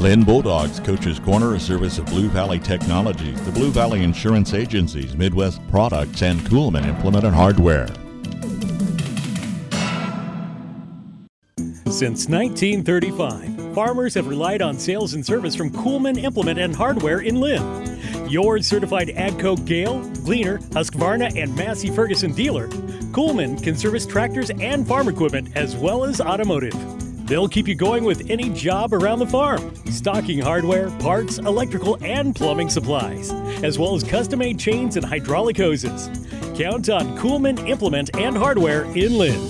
Linn Bulldogs Coach's Corner, a service of Blue Valley Technologies, the Blue Valley Insurance Agencies, Midwest Products, and Kuhlman Implement and Hardware. Since 1935, farmers have relied on sales and service from Kuhlman Implement and Hardware in Linn. Your certified AGCO Gale, Gleaner, Husqvarna, and Massey Ferguson dealer, Kuhlman can service tractors and farm equipment as well as automotive. They'll keep you going with any job around the farm, stocking hardware, parts, electrical, and plumbing supplies, as well as custom-made chains and hydraulic hoses. Count on Kuhlman Implement and Hardware in Linn.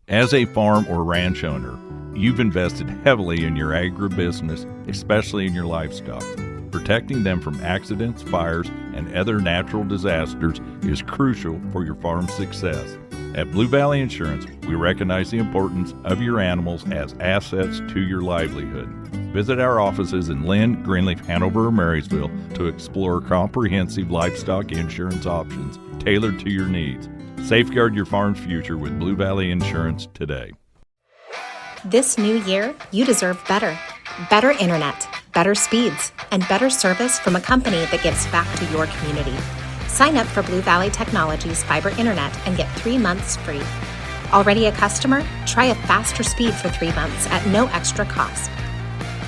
As a farm or ranch owner, you've invested heavily in your agribusiness, especially in your livestock. Protecting them from accidents, fires, and other natural disasters is crucial for your farm's success. At Blue Valley Insurance, we recognize the importance of your animals as assets to your livelihood. Visit our offices in Linn, Greenleaf, Hanover, or Marysville to explore comprehensive livestock insurance options tailored to your needs. Safeguard your farm's future with Blue Valley Insurance today. This new year, you deserve better. Better internet, better speeds, and better service from a company that gives back to your community. Sign up for Blue Valley Technologies fiber internet and get 3 months free. Already a customer? Try a faster speed for 3 months at no extra cost.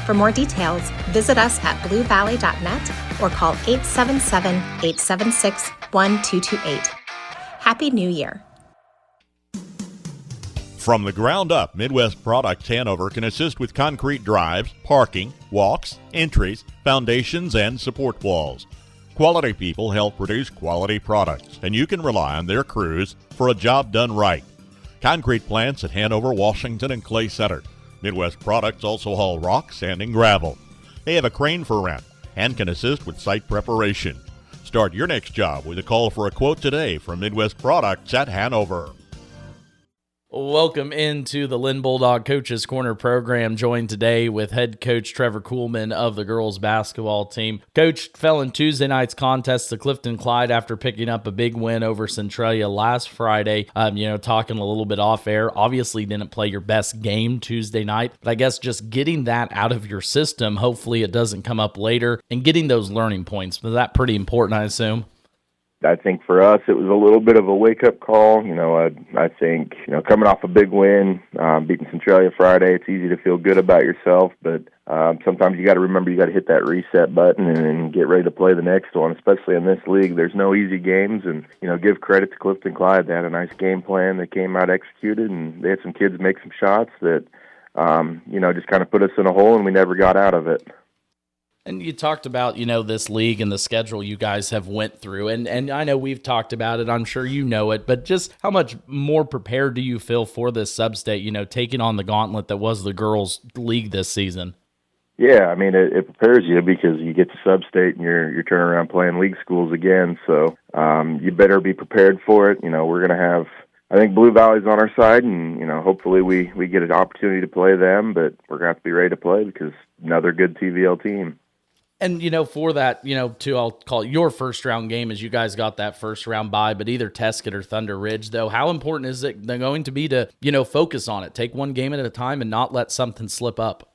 For more details, visit us at bluevalley.net or call 877-876-1228. Happy New Year. From the ground up, Midwest Products Hanover can assist with concrete drives, parking, walks, entries, foundations, and support walls. Quality people help produce quality products, and you can rely on their crews for a job done right. Concrete plants at Hanover, Washington, and Clay Center. Midwest Products also haul rock, sand, and gravel. They have a crane for rent and can assist with site preparation. Start your next job with a call for a quote today from Midwest Products at Hanover. Welcome into the Linn Bulldog Coach's Corner program, joined today with head coach Trevor Kuhlman of the girls basketball team. Coach fell in Tuesday night's contest to Clifton Clyde after picking up a big win over Centralia last Friday. Talking a little bit off air, obviously didn't play your best game Tuesday night, but I guess just getting that out of your system, hopefully it doesn't come up later, and getting those learning points. Was that pretty important, I assume? I think for us, it was a little bit of a wake-up call. I think, coming off a big win, beating Centralia Friday, it's easy to feel good about yourself, but sometimes you got to remember you got to hit that reset button and get ready to play the next one, especially in this league. There's no easy games, and, give credit to Clifton Clyde. They had a nice game plan. They came out executed, and they had some kids make some shots that, just kind of put us in a hole, and we never got out of it. And you talked about, this league and the schedule you guys have went through. And I know we've talked about it. I'm sure you know it. But just how much more prepared do you feel for this sub-state, taking on the gauntlet that was the girls' league this season? Yeah, it prepares you because you get to sub-state and you're turning around playing league schools again. So you better be prepared for it. We're going to have, I think Blue Valley's on our side, and, hopefully we get an opportunity to play them. But we're going to have to be ready to play because another good TVL team. And, for that, I'll call it your first-round game as you guys got that first-round bye, but either Teskett or Thunder Ridge, though, how important is it going to be to, focus on it, take one game at a time and not let something slip up?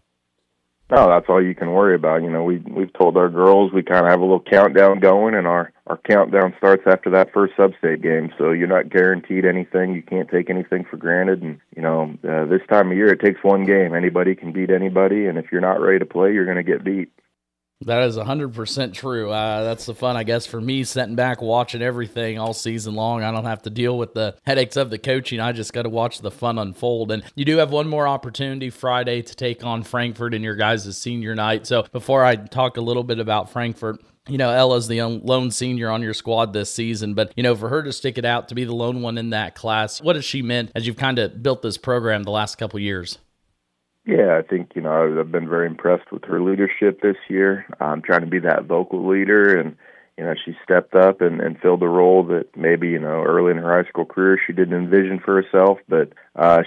No, that's all you can worry about. We've told our girls we kind of have a little countdown going, and our countdown starts after that first sub-state game, so you're not guaranteed anything. You can't take anything for granted, and, this time of year it takes one game. Anybody can beat anybody, and if you're not ready to play, you're going to get beat. That is 100% true. That's the fun, I guess, for me, sitting back watching everything all season long. I don't have to deal with the headaches of the coaching. I just got to watch the fun unfold. And you do have one more opportunity Friday to take on Frankfort in your guys' senior night. So before I talk a little bit about Frankfort, Ella's the lone senior on your squad this season, but, for her to stick it out, to be the lone one in that class, what has she meant as you've kind of built this program the last couple years? Yeah, I think, I've been very impressed with her leadership this year. I'm trying to be that vocal leader, and, she stepped up and filled a role that maybe, early in her high school career she didn't envision for herself, but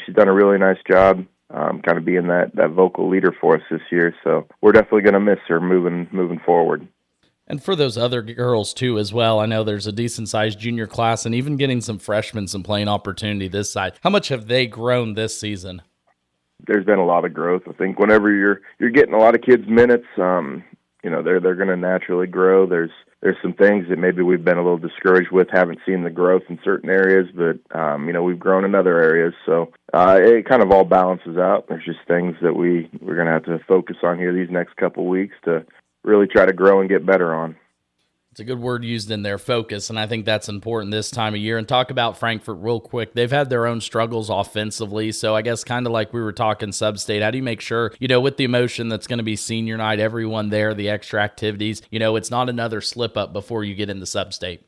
she's done a really nice job kind of being that vocal leader for us this year, so we're definitely going to miss her moving forward. And for those other girls, too, as well, I know there's a decent-sized junior class and even getting some freshmen some playing opportunity this side. How much have they grown this season? there's been a lot of growth. I think whenever you're getting a lot of kids minutes, they're going to naturally grow. There's some things that maybe we've been a little discouraged with, haven't seen the growth in certain areas, but we've grown in other areas. So it kind of all balances out. There's just things that we're going to have to focus on here these next couple weeks to really try to grow and get better on. It's a good word used in there, focus, and I think that's important this time of year. And talk about Frankfort real quick. They've had their own struggles offensively, so I guess kind of like we were talking sub-state, how do you make sure, with the emotion that's going to be senior night, everyone there, the extra activities, it's not another slip-up before you get into sub-state?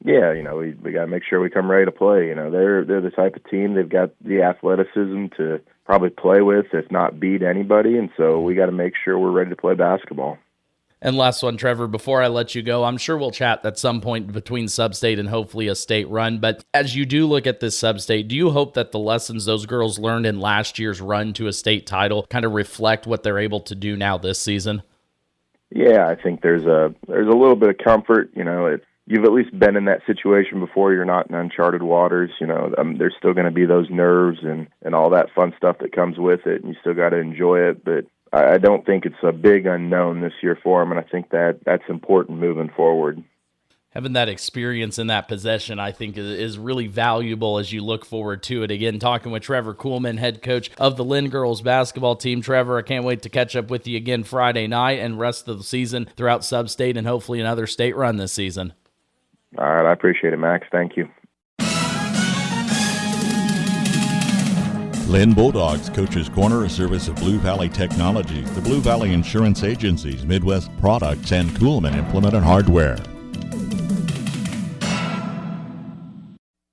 Yeah, we got to make sure we come ready to play. They're the type of team, they've got the athleticism to probably play with, if not beat anybody, and so we got to make sure we're ready to play basketball. And last one, Trevor, before I let you go, I'm sure we'll chat at some point between sub-state and hopefully a state run. But as you do look at this sub-state, do you hope that the lessons those girls learned in last year's run to a state title kind of reflect what they're able to do now this season? Yeah, I think there's a little bit of comfort. You've at least been in that situation before. You're not in uncharted waters. There's still going to be those nerves and all that fun stuff that comes with it, and you still got to enjoy it. But I don't think it's a big unknown this year for them, and I think that's important moving forward. Having that experience in that possession, I think, is really valuable as you look forward to it. Again, talking with Trevor Kuhlman, head coach of the Linn girls basketball team. Trevor, I can't wait to catch up with you again Friday night and rest of the season throughout sub-state and hopefully another state run this season. All right, I appreciate it, Max. Thank you. Linn Bulldogs Coach's Corner, a service of Blue Valley Technologies, the Blue Valley Insurance Agencies, Midwest Products, and Kuhlman Implement and Hardware.